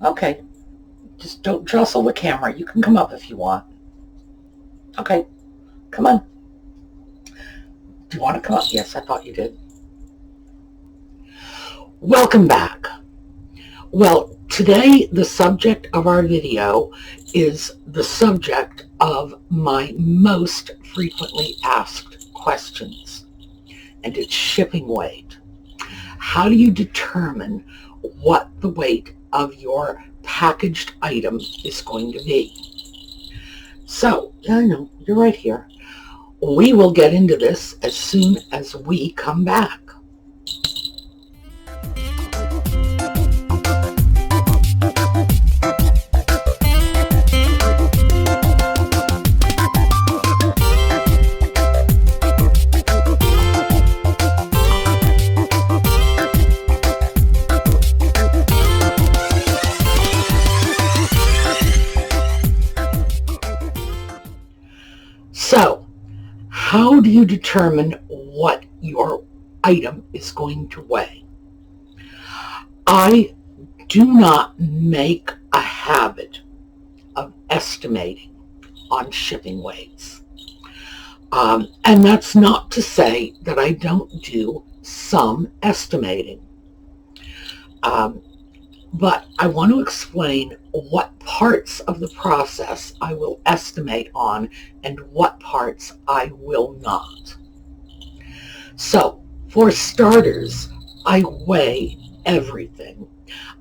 Okay. Just don't jostle the camera. You can come up if you want. Okay. Come on. Do you want to come up? Yes, I thought you did. Welcome back. Well, today the subject of our video is the subject of my most frequently asked questions, and it's shipping weight. How do you determine what the weight of your packaged item is going to be? So, I know, you're right here. We will get into this as soon as we come back. So, how do you determine what your item is going to weigh? I do not make a habit of estimating on shipping weights. And that's not to say that I don't do some estimating. But I want to explain what parts of the process I will estimate on and what parts I will not. So, for starters, I weigh everything.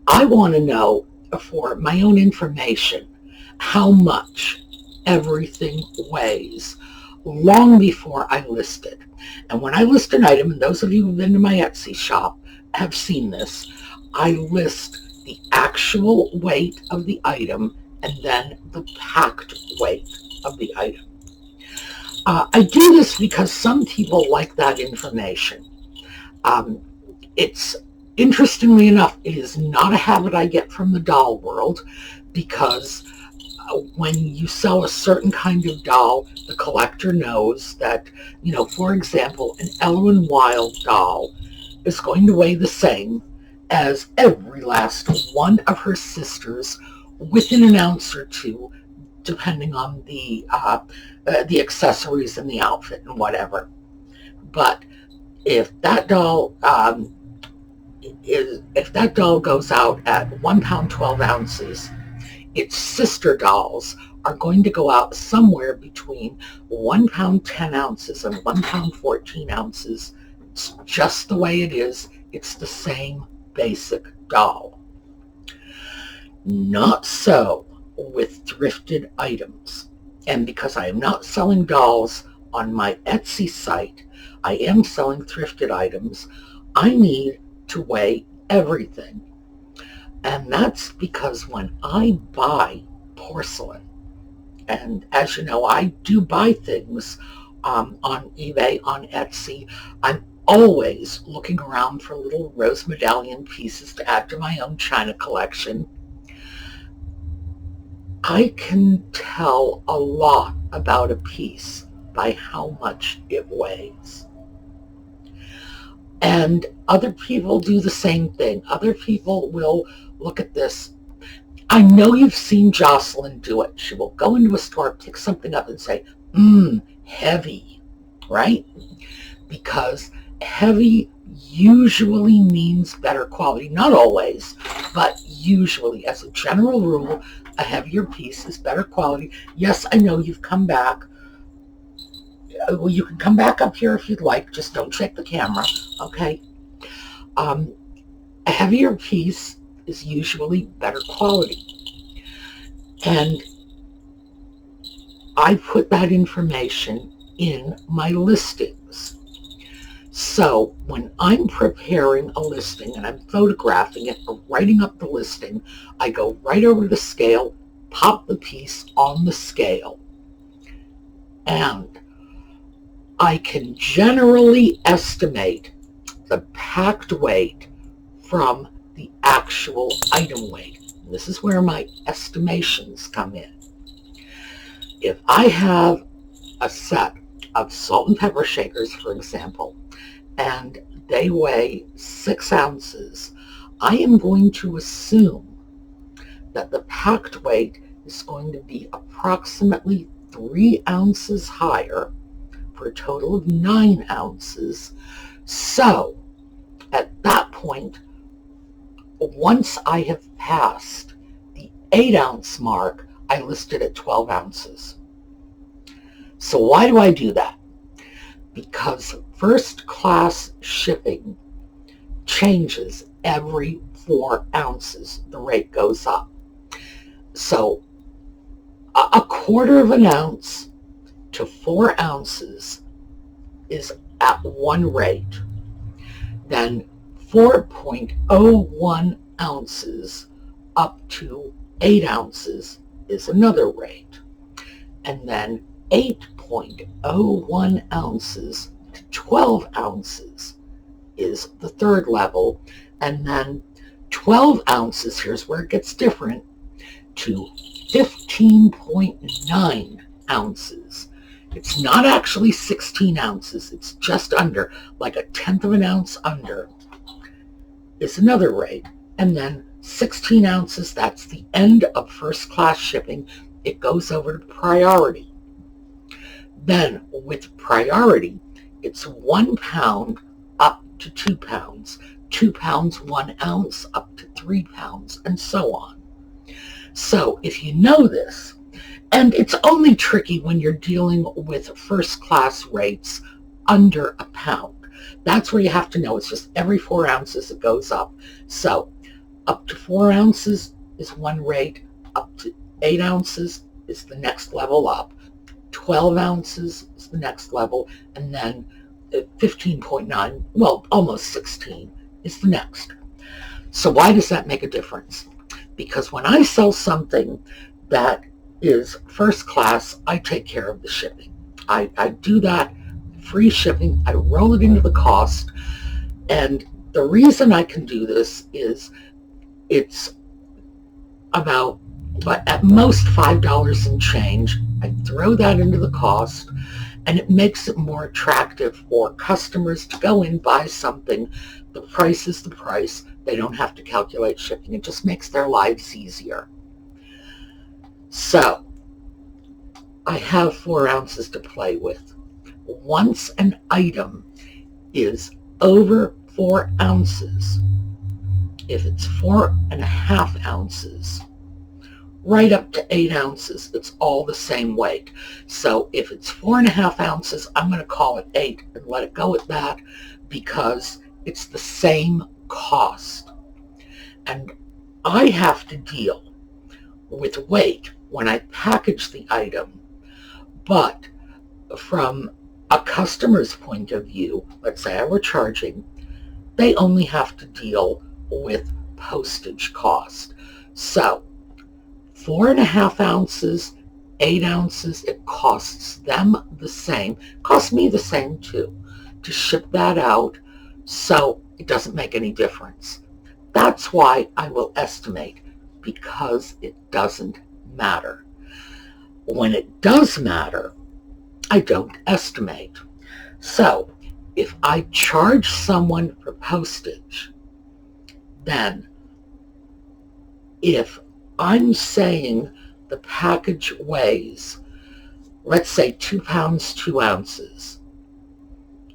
I want to know, for my own information, how much everything weighs long before I list it. And when I list an item, and those of you who've been to my Etsy shop have seen this, I list the actual weight of the item and then the packed weight of the item. I do this because some people like that information. It's, interestingly enough, it is not a habit I get from the doll world, because when you sell a certain kind of doll, the collector knows that, for example, an Ellen Wild doll is going to weigh the same as every last one of her sisters, within an ounce or two, depending on the accessories and the outfit and whatever. But if that doll goes out at 1 pound 12 ounces, its sister dolls are going to go out somewhere between 1 pound 10 ounces and 1 pound 14 ounces. It's just the way it is. It's the same basic doll. Not so with thrifted items. And because I am not selling dolls on my Etsy site, I am selling thrifted items, I need to weigh everything. And that's because when I buy porcelain, and as you know, I do buy things on eBay, on Etsy, I'm always looking around for little rose medallion pieces to add to my own china collection. I can tell a lot about a piece by how much it weighs. And other people do the same thing. Other people will look at this. I know you've seen Jocelyn do it. She will go into a store, pick something up and say, heavy, right? Because heavy usually means better quality. Not always, but usually, as a general rule, a heavier piece is better quality. Yes, I know you've come back. Well, you can come back up here if you'd like. Just don't check the camera, okay? A heavier piece is usually better quality. And I put that information in my listings. So when I'm preparing a listing and I'm photographing it or writing up the listing, I go right over to the scale, pop the piece on the scale, and I can generally estimate the packed weight from the actual item weight. And this is where my estimations come in. If I have a set of salt and pepper shakers, for example, and they weigh 6 ounces, I am going to assume that the packed weight is going to be approximately 3 ounces higher for a total of 9 ounces. So at that point, once I have passed the 8-ounce mark, I list it at 12 ounces. So why do I do that? Because first class shipping changes every 4 ounces. The rate goes up. So a 1/4 ounce to 4 ounces is at one rate. Then 4.01 ounces up to 8 ounces is another rate. And then 8.01 ounces to 12 ounces is the third level. And then 12 ounces, here's where it gets different, to 15.9 ounces. It's not actually 16 ounces. It's just under, like a 1/10 of an ounce under, is another rate. And then 16 ounces, that's the end of first class shipping. It goes over to priority. Then with priority, it's 1 pound up to 2 pounds, 2 pounds 1 ounce up to 3 pounds, and so on. So if you know this, and it's only tricky when you're dealing with first class rates under a pound. That's where you have to know. It's just every 4 ounces it goes up. So up to 4 ounces is one rate, up to 8 ounces is the next level up, 12 ounces is the next level, and then 15.9, well, almost 16 is the next. So why does that make a difference? Because when I sell something that is first class, I take care of the shipping. I do that, free shipping, I roll it into the cost. And the reason I can do this is it's about, but at most $5 and change. I throw that into the cost, and it makes it more attractive for customers to go in, buy something. The price is the price. They don't have to calculate shipping. It just makes their lives easier. So I have 4 ounces to play with. Once an item is over 4 ounces, if it's 4.5 ounces, right up to 8 ounces, it's all the same weight. So if it's 4.5 ounces, I'm going to call it 8 and let it go at that, because it's the same cost. And I have to deal with weight when I package the item. But from a customer's point of view, let's say I were charging, they only have to deal with postage cost. So 4.5 ounces, 8 ounces, it costs them the same, costs me the same too, to ship that out. So it doesn't make any difference. That's why I will estimate, because it doesn't matter. When it does matter, I don't estimate. So if I charge someone for postage, then if I'm saying the package weighs, let's say 2 pounds, 2 ounces,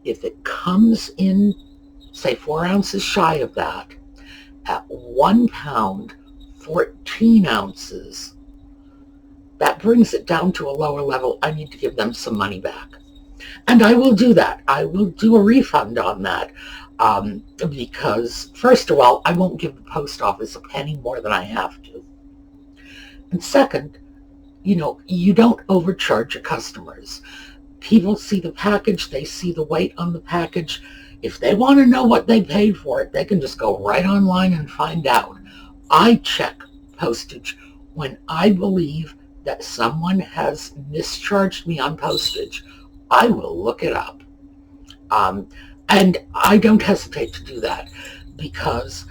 if it comes in, say 4 ounces shy of that, at 1 pound, 14 ounces, that brings it down to a lower level. I need to give them some money back. And I will do that. I will do a refund on that. Because, first of all, I won't give the post office a penny more than I have to. And second, you don't overcharge your customers. People see the package, they see the weight on the package. If they want to know what they paid for it, they can just go right online and find out. I check postage when I believe that someone has mischarged me on postage. I will look it up. And I don't hesitate to do that, because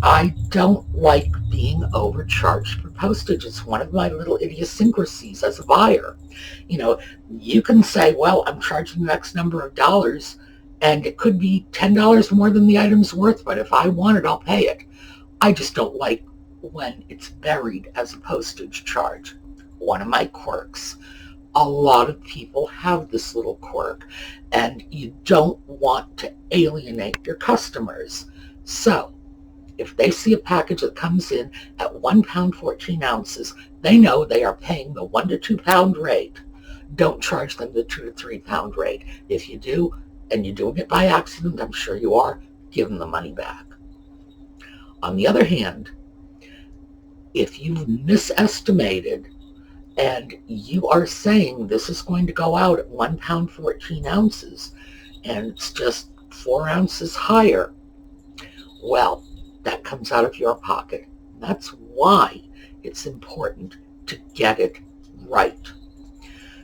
I don't like being overcharged for postage. It's one of my little idiosyncrasies as a buyer. You can say, well, I'm charging you X number of dollars, and it could be $10 more than the item's worth, but if I want it, I'll pay it. I just don't like when it's buried as a postage charge. One of my quirks. A lot of people have this little quirk, and you don't want to alienate your customers. So if they see a package that comes in at £1.14, they know they are paying the £1 to £2 rate. Don't charge them the £2 to £3 rate. If you do, and you're doing it by accident, I'm sure you are, give them the money back. On the other hand, if you've misestimated and you are saying this is going to go out at £1.14 and it's just 4 ounces higher, well, that comes out of your pocket. That's why it's important to get it right.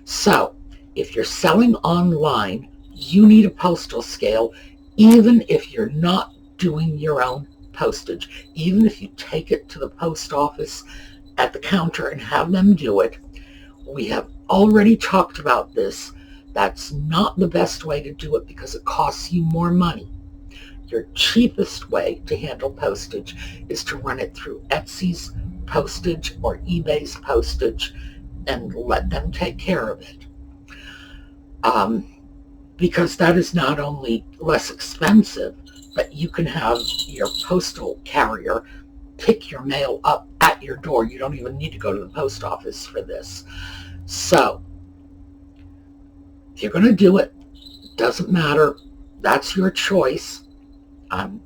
So if you're selling online, you need a postal scale, even if you're not doing your own postage. Even if you take it to the post office at the counter and have them do it. We have already talked about this. That's not the best way to do it because it costs you more money. Your cheapest way to handle postage is to run it through Etsy's postage or eBay's postage and let them take care of it. Because that is not only less expensive, but you can have your postal carrier pick your mail up at your door. You don't even need to go to the post office for this. So if you're going to do it, doesn't matter. That's your choice. I'm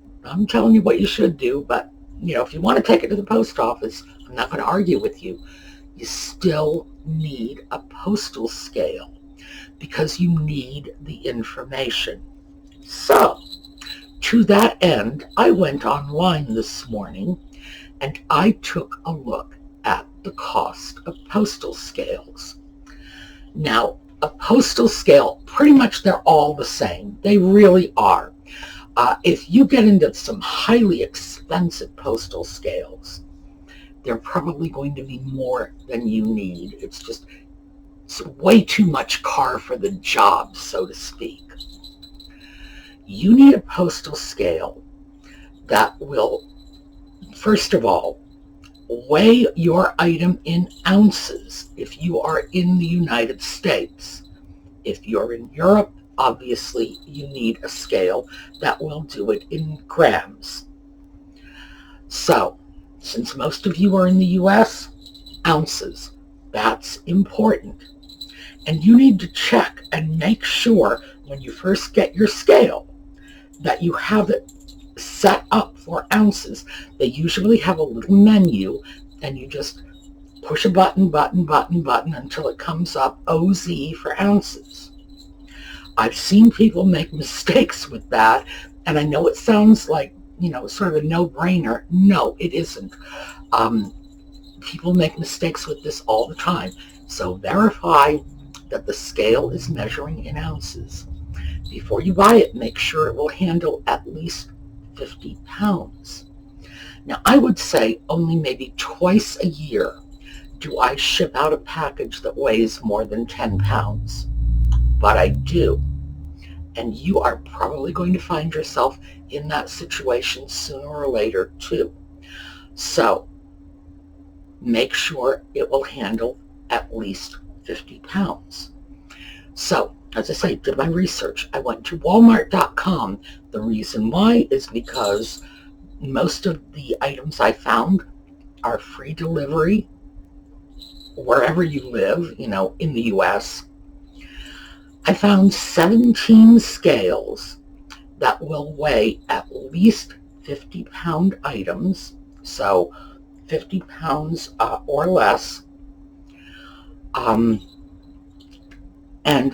telling you what you should do, but if you want to take it to the post office, I'm not going to argue with you. You still need a postal scale because you need the information. So to that end, I went online this morning and I took a look at the cost of postal scales. Now, a postal scale, pretty much they're all the same. They really are. If you get into some highly expensive postal scales, they're probably going to be more than you need. It's way too much car for the job, so to speak. You need a postal scale that will, first of all, weigh your item in ounces if you are in the United States. If you're in Europe, obviously you need a scale that will do it in grams. So, since most of you are in the US, ounces, that's important. And you need to check and make sure when you first get your scale that you have it set up for ounces. They usually have a little menu and you just push a button until it comes up OZ for ounces. I've seen people make mistakes with that, and I know it sounds like, sort of a no-brainer. No, it isn't. People make mistakes with this all the time. So verify that the scale is measuring in ounces. Before you buy it, make sure it will handle at least 50 pounds. Now, I would say only maybe twice a year do I ship out a package that weighs more than 10 pounds. But I do. And you are probably going to find yourself in that situation sooner or later too. So make sure it will handle at least 50 pounds. So, as I say, did my research. I went to Walmart.com. The reason why is because most of the items I found are free delivery wherever you live, in the US. I found 17 scales that will weigh at least 50-pound items, so 50 pounds or less, and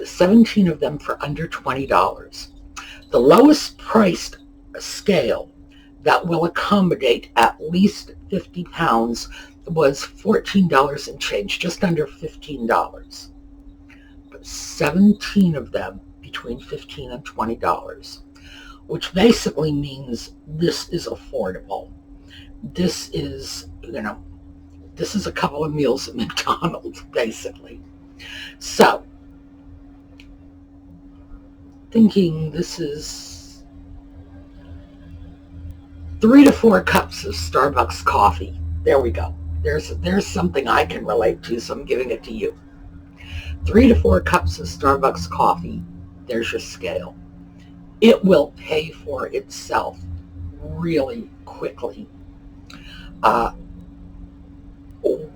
17 of them for under $20. The lowest priced scale that will accommodate at least 50 pounds was $14 and change, just under $15. But 17 of them between $15 and $20, which basically means this is affordable. This is, this is a couple of meals at McDonald's, basically. So, thinking this is 3 to 4 cups of Starbucks coffee. There we go. There's something I can relate to, so I'm giving it to you. 3 to 4 cups of Starbucks coffee. There's your scale. It will pay for itself really quickly.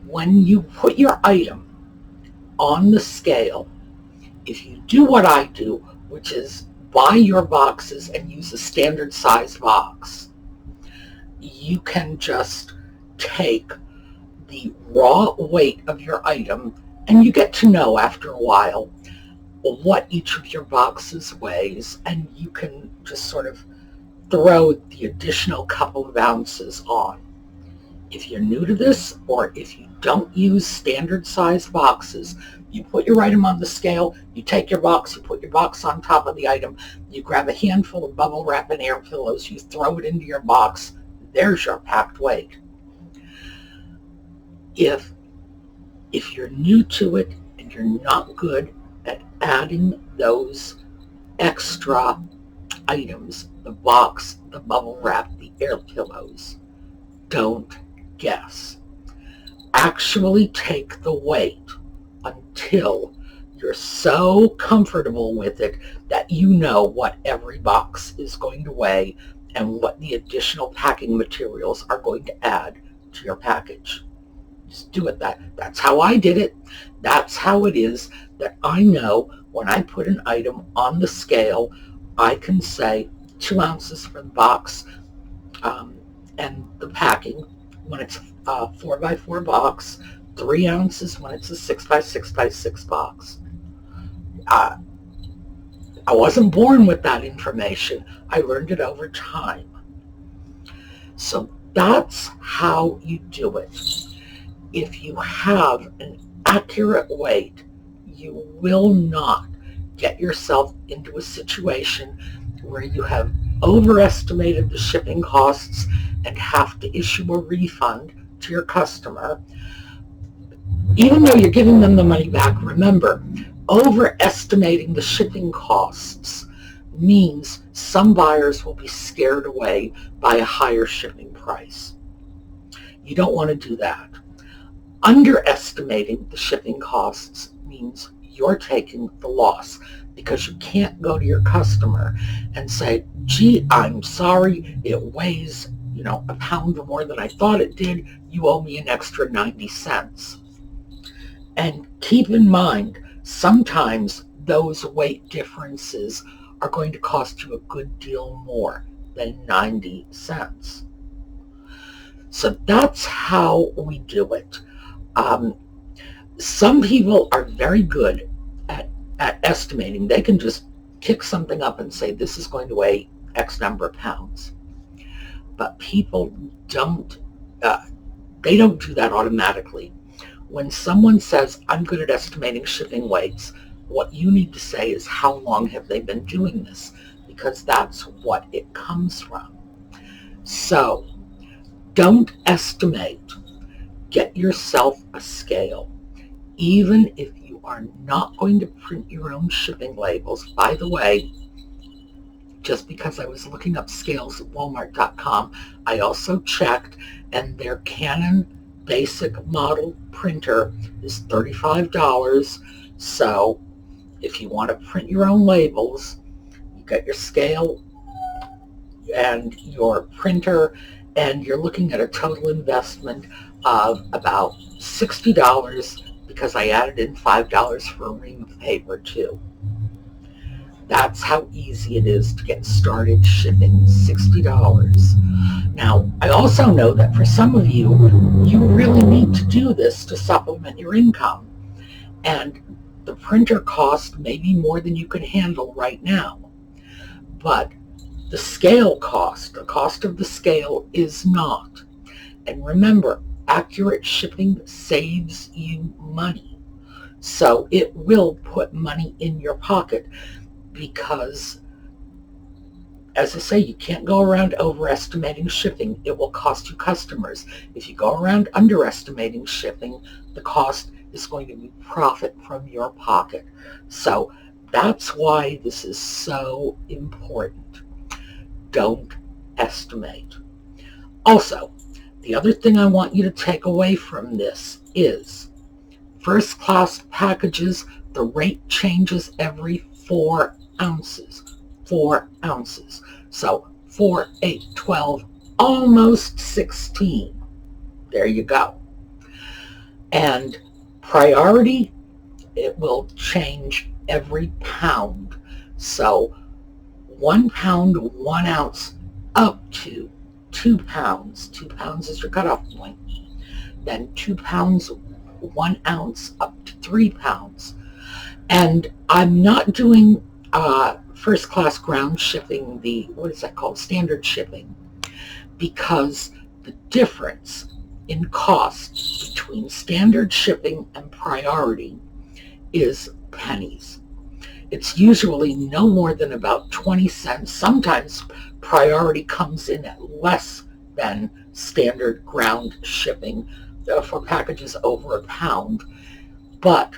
When you put your item on the scale, if you do what I do, which is buy your boxes and use a standard size box, you can just take the raw weight of your item, and you get to know after a while what each of your boxes weighs, and you can just sort of throw the additional couple of ounces on. If you're new to this, or if you don't use standard size boxes, you put your item on the scale, you take your box, you put your box on top of the item, you grab a handful of bubble wrap and air pillows, you throw it into your box, there's your packed weight. If you're new to it and you're not good at adding those extra items, the box, the bubble wrap, the air pillows, don't guess. Actually take the weight until you're so comfortable with it that you know what every box is going to weigh and what the additional packing materials are going to add to your package. Just do it. That's how I did it. That's how it is that I know when I put an item on the scale, I can say 2 ounces for the box and the packing when it's a 4x4 box, 3 ounces when it's a 6x6x6 box. I wasn't born with that information. I learned it over time. So that's how you do it. If you have an accurate weight, you will not get yourself into a situation where you have overestimated the shipping costs and have to issue a refund to your customer. Even though you're giving them the money back, remember, overestimating the shipping costs means some buyers will be scared away by a higher shipping price. You don't want to do that. Underestimating the shipping costs means you're taking the loss, because you can't go to your customer and say, gee, I'm sorry, it weighs, a pound more than I thought it did. You owe me an extra 90 cents. And keep in mind, sometimes those weight differences are going to cost you a good deal more than 90 cents. So that's how we do it. Some people are very good at estimating. They can just pick something up and say, this is going to weigh X number of pounds. But people don't, they don't do that automatically. When someone says, I'm good at estimating shipping weights, what you need to say is, how long have they been doing this? Because that's what it comes from. So don't estimate. Get yourself a scale. Even if you are not going to print your own shipping labels. By the way, just because I was looking up scales at Walmart.com, I also checked, and their Canon basic model printer is $35. So if you want to print your own labels, you get your scale and your printer, and you're looking at a total investment of about $60, because I added in $5 for a ream of paper too. That's how easy it is to get started shipping, $60. Now, I also know that for some of you, you really need to do this to supplement your income. And the printer cost may be more than you can handle right now. But the scale cost, the cost of the scale, is not. And remember, accurate shipping saves you money. So it will put money in your pocket, because, as I say, you can't go around overestimating shipping. It will cost you customers. If you go around underestimating shipping, the cost is going to be profit from your pocket. So that's why this is so important. Don't estimate. Also, the other thing I want you to take away from this is first class packages, the rate changes every 4 ounces. 4 ounces. So 4, 8, 12, almost 16. There you go. And priority, it will change every pound. So 1 pound, 1 ounce, up to 2 pounds. 2 pounds is your cutoff point. Then 2 pounds, 1 ounce, up to 3 pounds. And I'm not doing first class ground shipping, what is that called? Standard shipping, because the difference in cost between standard shipping and priority is pennies. It's usually no more than about 20 cents. Sometimes priority comes in at less than standard ground shipping for packages over a pound. But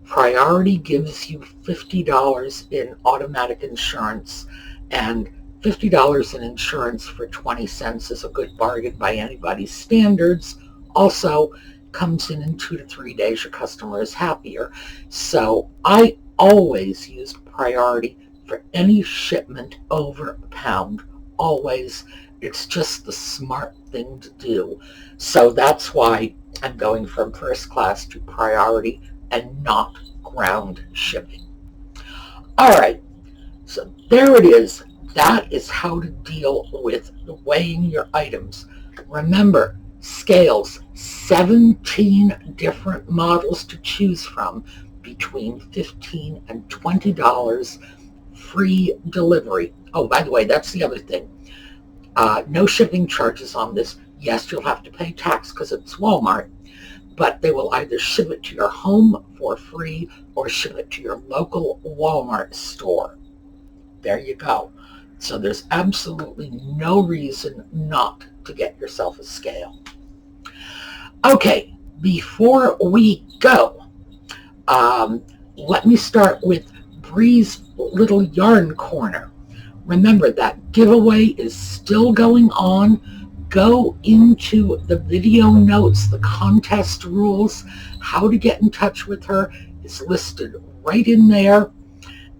priority gives you $50 in automatic insurance, and $50 in insurance for 20 cents is a good bargain by anybody's standards. Also comes in 2 to 3 days. Your customer is happier. So I always use priority for any shipment over a pound. Always. It's just the smart thing to do. So that's why I'm going from first class to priority and not ground shipping. All right. So there it is. That is how to deal with weighing your items. Remember, scales, 17 different models to choose from, between $15 and $20, free delivery. Oh, by the way, that's the other thing. No shipping charges on this. Yes, you'll have to pay tax because it's Walmart, but they will either ship it to your home for free or ship it to your local Walmart store. There you go. So there's absolutely no reason not to get yourself a scale. Okay, before we go, let me start with Bree's Little Yarn Corner. Remember, that giveaway is still going on. Go into the video notes. The contest rules, how to get in touch with her is listed right in there.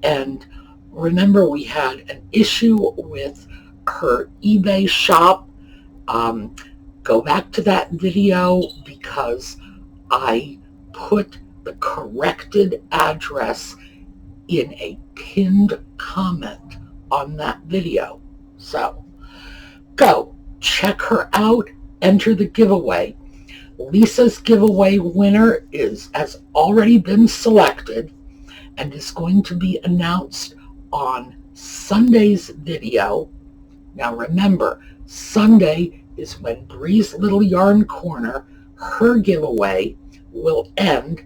And remember, we had an issue with her eBay shop. Go back to that video because I put the corrected address in a pinned comment on that video. So go check her out, enter the giveaway. Lisa's giveaway winner has already been selected and is going to be announced on Sunday's video. Now remember, Sunday is when Bree's Little Yarn Corner, her giveaway, will end,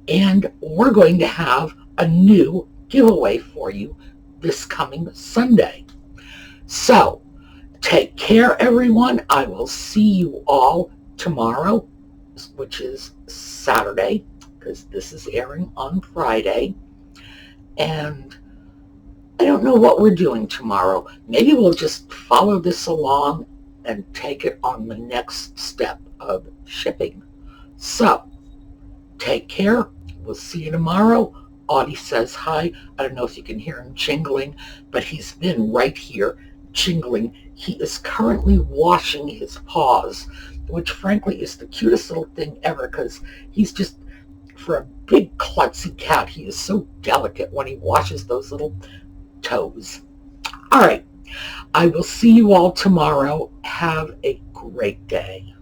and we're going to have a new giveaway for you this coming Sunday. So take care, everyone. I will see you all tomorrow, which is Saturday, because this is airing on Friday. And I don't know what we're doing tomorrow. Maybe we'll just follow this along and take it on the next step of shipping. So take care. We'll see you tomorrow. Audie says hi. I don't know if you can hear him jingling, but he's been right here jingling. He is currently washing his paws, which frankly is the cutest little thing ever, because he's just, for a big klutzy cat, he is so delicate when he washes those little toes. All right. I will see you all tomorrow. Have a great day.